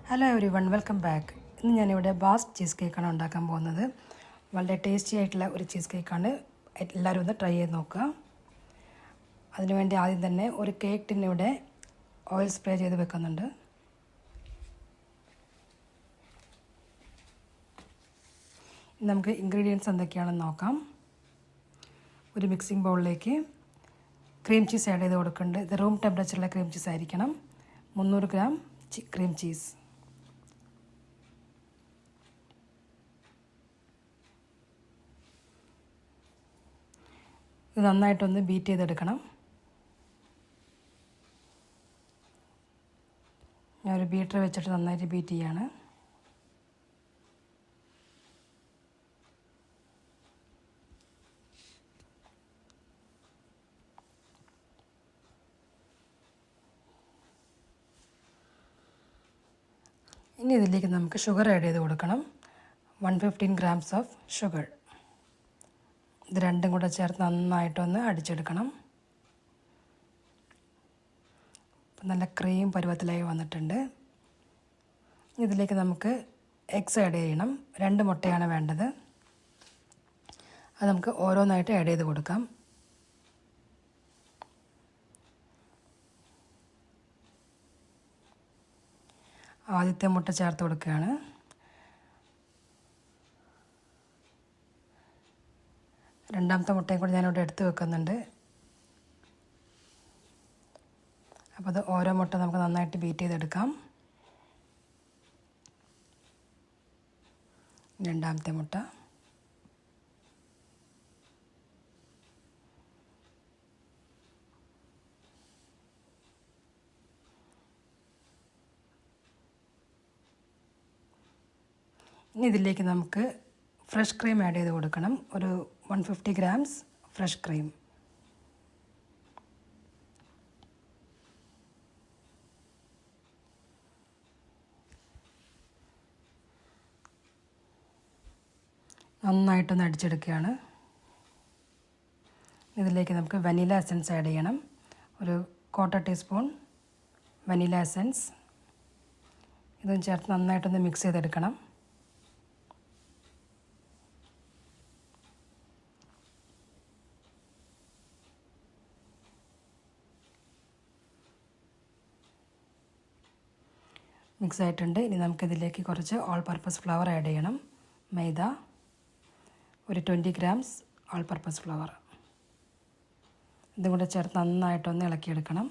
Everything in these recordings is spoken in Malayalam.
Hello every one, welcome back. ഇന്ന് ഞാനിവിടെ ബാസ്ക് ചീസ് കേക്കാണ് ഉണ്ടാക്കാൻ പോകുന്നത്. വളരെ ടേസ്റ്റി ആയിട്ടുള്ള ഒരു ചീസ് കേക്കാണ്. എല്ലാവരും ഒന്ന് ട്രൈ ചെയ്ത് നോക്കുക. അതിനുവേണ്ടി ആദ്യം തന്നെ ഒരു കേക്ക് ടിന്നിവിടെ ഓയിൽ സ്പ്രേ ചെയ്ത് വെക്കുന്നുണ്ട്. നമുക്ക് ഇൻഗ്രീഡിയൻസ് എന്തൊക്കെയാണെന്ന് നോക്കാം. ഒരു മിക്സിംഗ് ബൗളിലേക്ക് ക്രീം ചീസ് ആഡ് ചെയ്ത് കൊടുക്കുന്നുണ്ട്. ഇത് റൂം ടെമ്പറേച്ചറിലെ ക്രീം ചീസ് ആയിരിക്കണം. 300 ഗ്രാം ക്രീം ചീസ്. ഇത് നന്നായിട്ടൊന്ന് ബീറ്റ് ചെയ്തെടുക്കണം. ഞാനൊരു ബീറ്റർ വെച്ചിട്ട് നന്നായിട്ട് ബീറ്റ് ചെയ്യാണ്. ഇനി ഇതിലേക്ക് നമുക്ക് ഷുഗർ ആഡ് ചെയ്ത് കൊടുക്കണം. 115 grams ഓഫ് ഷുഗർ. ഇത് രണ്ടും കൂടെ ചേർത്ത് നന്നായിട്ടൊന്ന് അടിച്ചെടുക്കണം. നല്ല ക്രീം പരുവത്തിലായി വന്നിട്ടുണ്ട്. ഇതിലേക്ക് നമുക്ക് എഗ്സ് ആഡ് ചെയ്യണം. 2 മുട്ടയാണ് വേണ്ടത്. അത് നമുക്ക് ഓരോന്നായിട്ട് ആഡ് ചെയ്ത് കൊടുക്കാം. ആദ്യത്തെ മുട്ട ചേർത്ത് കൊടുക്കുകയാണ്. രണ്ടാമത്തെ മുട്ടയും കൂടി ഞാനിവിടെ എടുത്ത് വെക്കുന്നുണ്ട്. അപ്പോൾ അത് ഓരോ മുട്ട നമുക്ക് നന്നായിട്ട് ബീറ്റ് ചെയ്തെടുക്കാം. രണ്ടാമത്തെ മുട്ട, ഇനി ഇതിലേക്ക് നമുക്ക് ഫ്രഷ് ക്രീം ആഡ് ചെയ്ത് കൊടുക്കണം. ഒരു 150 grams ഫ്രഷ് ക്രീം. നന്നായിട്ടൊന്ന് അടിച്ചെടുക്കുകയാണ്. ഇതിലേക്ക് നമുക്ക് വനില എസൻസ് ആഡ് ചെയ്യണം. ഒരു 1/4 ടീസ്പൂൺ വനില എസൻസ്. ഇതും ചേർത്ത് നന്നായിട്ടൊന്ന് മിക്സ് ചെയ്തെടുക്കണം. മിക്സ് ആയിട്ടുണ്ട്. ഇനി നമുക്കിതിലേക്ക് കുറച്ച് ഓൾ പർപ്പസ് ഫ്ലവർ ആഡ് ചെയ്യണം. മൈദ ഒരു 20 grams ഓൾ പർപ്പസ് ഫ്ലവർ. ഇതും കൂടെ ചേർത്ത് നന്നായിട്ടൊന്ന് ഇളക്കിയെടുക്കണം.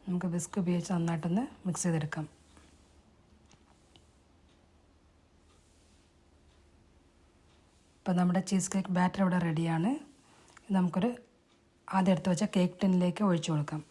നമുക്ക് വിസ്ക് ഉപയോഗിച്ച് നന്നായിട്ടൊന്ന് മിക്സ് ചെയ്തെടുക്കാം. ഇപ്പോൾ നമ്മുടെ ചീസ് കേക്ക് ബാറ്റർ ഇവിടെ റെഡിയാണ്. നമുക്കൊരു ആദ്യം എടുത്ത് വെച്ച കേക്ക് ടിന്നിലേക്ക് ഒഴിച്ചു കൊടുക്കാം.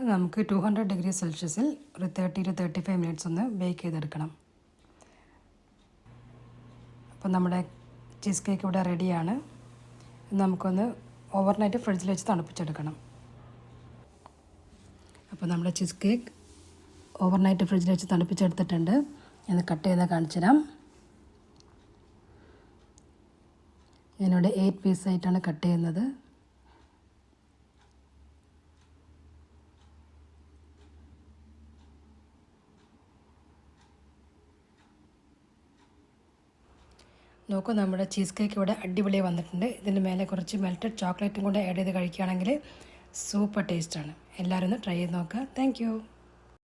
നമുക്ക് 200 ഡിഗ്രി സെൽഷ്യസിൽ ഒരു 30 to 35 മിനിറ്റ്സ് ഒന്ന് ബേക്ക് ചെയ്തെടുക്കണം. അപ്പോൾ നമ്മുടെ ചീസ് കേക്ക് ഇവിടെ റെഡിയാണ്. നമുക്കൊന്ന് ഓവർനൈറ്റ് ഫ്രിഡ്ജിൽ വെച്ച് തണുപ്പിച്ചെടുക്കണം. അപ്പോൾ നമ്മുടെ ചീസ് കേക്ക് ഓവർനൈറ്റ് ഫ്രിഡ്ജിൽ വെച്ച് തണുപ്പിച്ചെടുത്തിട്ടുണ്ട്. ഞാൻ കട്ട് ചെയ്താൽ കാണിച്ചു തരാം. ഞാനിവിടെ 8 പീസായിട്ടാണ് കട്ട് ചെയ്യുന്നത്. നോക്കൂ, നമ്മുടെ ചീസ് കേക്ക് ഇവിടെ അടിപൊളിയായി വന്നിട്ടുണ്ട്. ഇതിൻ്റെ മേലെ കുറച്ച് മെൽറ്റഡ് ചോക്ലേറ്റും കൂടെ ആഡ് ചെയ്ത് കഴിക്കുകയാണെങ്കിൽ സൂപ്പർ ടേസ്റ്റാണ്. എല്ലാവരും ഒന്ന് ട്രൈ ചെയ്ത് നോക്കുക. താങ്ക്